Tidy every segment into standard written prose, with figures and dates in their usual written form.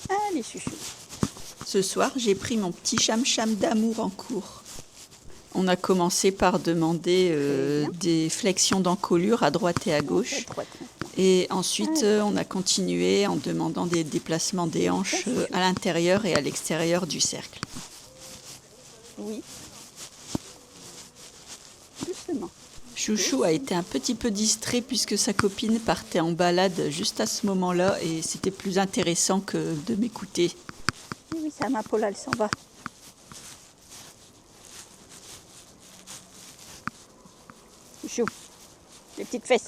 Allez, chouchou. Ce soir, j'ai pris mon petit cham-cham d'amour en cours. On a commencé par demander des flexions d'encolure à droite et à gauche. Et ensuite, on a continué en demandant des déplacements des hanches à l'intérieur et à l'extérieur du cercle. Oui. Doucement. Chouchou a été un petit peu distrait puisque sa copine partait en balade juste à ce moment-là et c'était plus intéressant que de m'écouter. Oui, ça ma Paula, elle s'en va. Chou, les petites fesses.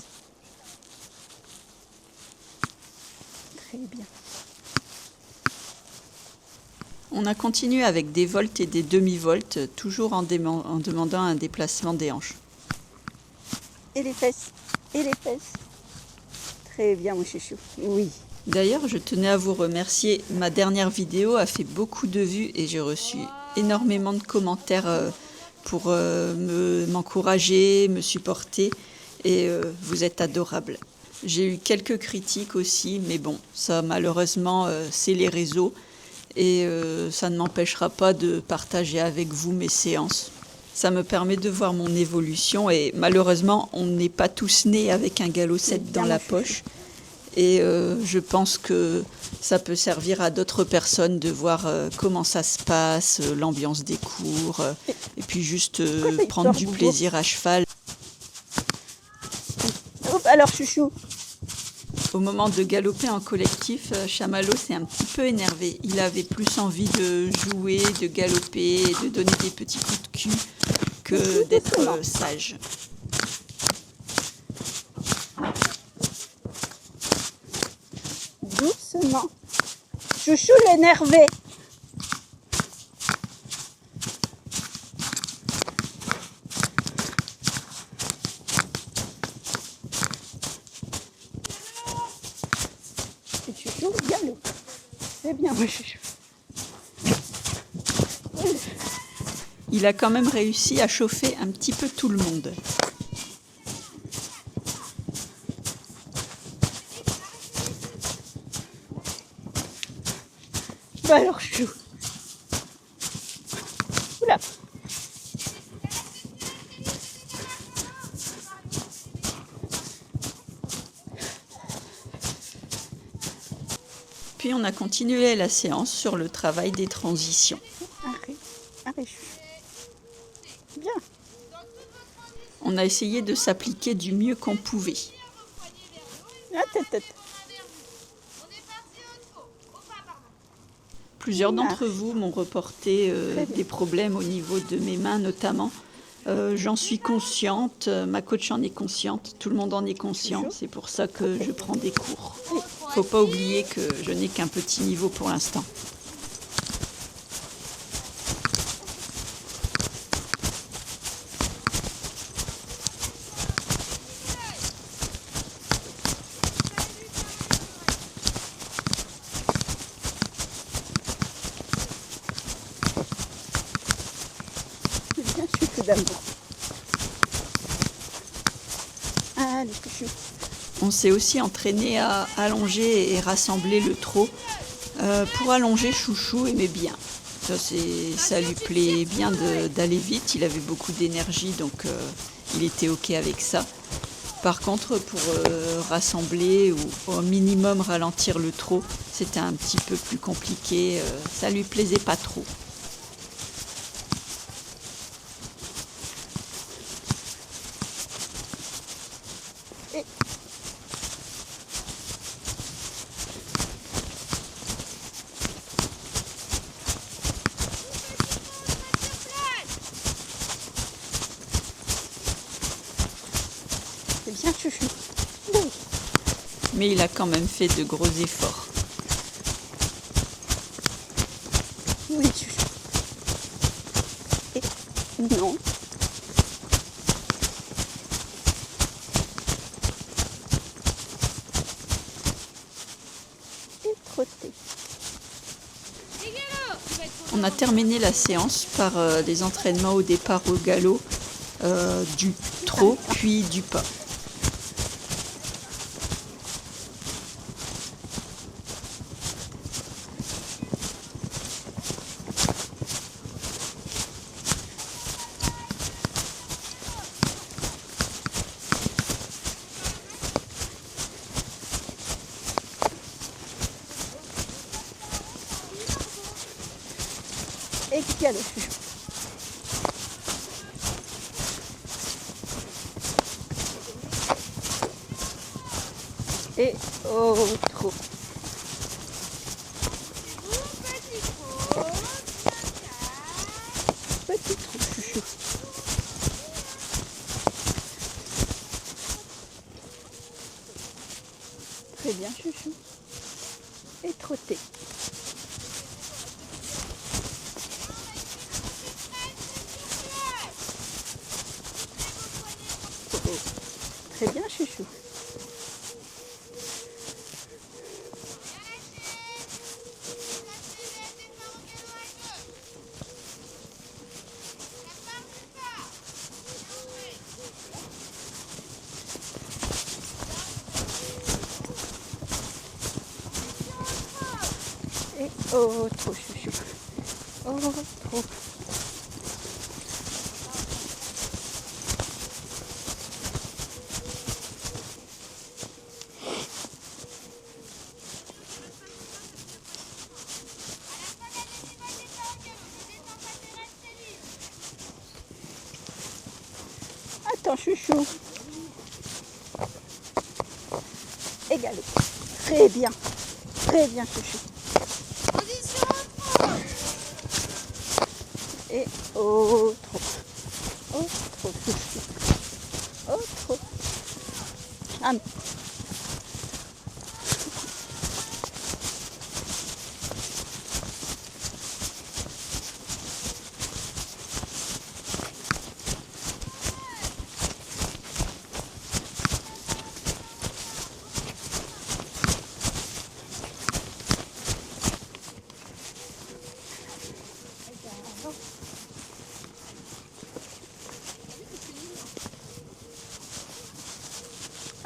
Très bien. On a continué avec des volts et des demi-volts, toujours en demandant un déplacement des hanches. Et les fesses. Et les fesses. Très bien, mon chouchou. Oui. D'ailleurs, je tenais à vous remercier. Ma dernière vidéo a fait beaucoup de vues et j'ai reçu énormément de commentaires pour m'encourager, me supporter. Et vous êtes adorables. J'ai eu quelques critiques aussi, mais bon, ça malheureusement, c'est les réseaux. Et ça ne m'empêchera pas de partager avec vous mes séances. Ça me permet de voir mon évolution et malheureusement, on n'est pas tous nés avec un galop 7 dans la poche. Et je pense que ça peut servir à d'autres personnes de voir comment ça se passe, l'ambiance des cours, et puis juste prendre du plaisir à cheval. Hop, alors chouchou. Au moment de galoper en collectif, Chamallow s'est un petit peu énervé. Il avait plus envie de jouer, de galoper, de donner des petits coups de cul que d'être sage. Doucement. Chouchou l'énervé. Et chouchou galope. C'est bien, mon chouchou. Il a quand même réussi à chauffer un petit peu tout le monde. Bah alors chou. Oula. Puis on a continué la séance sur le travail des transitions. Arrête chou. Bien. On a essayé de s'appliquer du mieux qu'on pouvait. La tête. Plusieurs d'entre vous m'ont reporté des problèmes au niveau de mes mains notamment. J'en suis consciente, ma coach en est consciente, tout le monde en est conscient. C'est pour ça que je prends des cours. Il ne faut pas oublier que je n'ai qu'un petit niveau pour l'instant. C'est bien chouchou d'amour. Allez chouchou. On s'est aussi entraîné à allonger et rassembler le trot. Pour allonger, Chouchou aimait bien. Ça lui plaît bien d'aller vite. Il avait beaucoup d'énergie, donc il était OK avec ça. Par contre, pour rassembler ou au minimum ralentir le trot, c'était un petit peu plus compliqué. Ça lui plaisait pas trop. C'est bien chouchou. Mais il a quand même fait de gros efforts. Oui chouchou. Et non. Et trotter. On a terminé la séance par les entraînements au départ au galop, du trot puis du pas. Et galop, chouchou. Et oh, trop. Petit trou, chouchou. Très bien, chouchou. Et trotter. Oh, très bien, chouchou. Et oh, trop chouchou. Oh, trop. Attends, chouchou. Et galop. Très bien. Très bien, chouchou. Et oh, trop. Oh, trop, chouchou. Oh, trop. Ah, mais.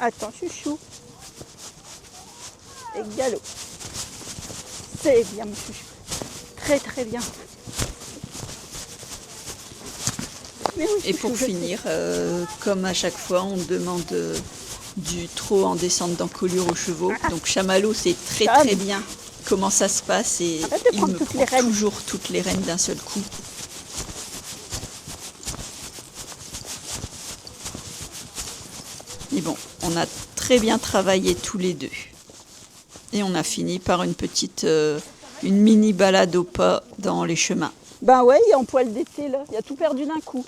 Attends, chouchou. Et galop. C'est bien, mon chouchou. Très, très bien. Mais oui, Et chouchou, pour je finir, comme à chaque fois, on demande du trot en descente d'encolure aux chevaux. Donc Chamallow sait très très bien comment ça se passe et Arrête de il prendre me toutes prend les rênes. toujours toutes les rênes d'un seul coup. Et bon, on a très bien travaillé tous les deux. Et on a fini par une petite, une mini balade au pas dans les chemins. Ben ouais, il est en poil d'été là. Il a tout perdu d'un coup.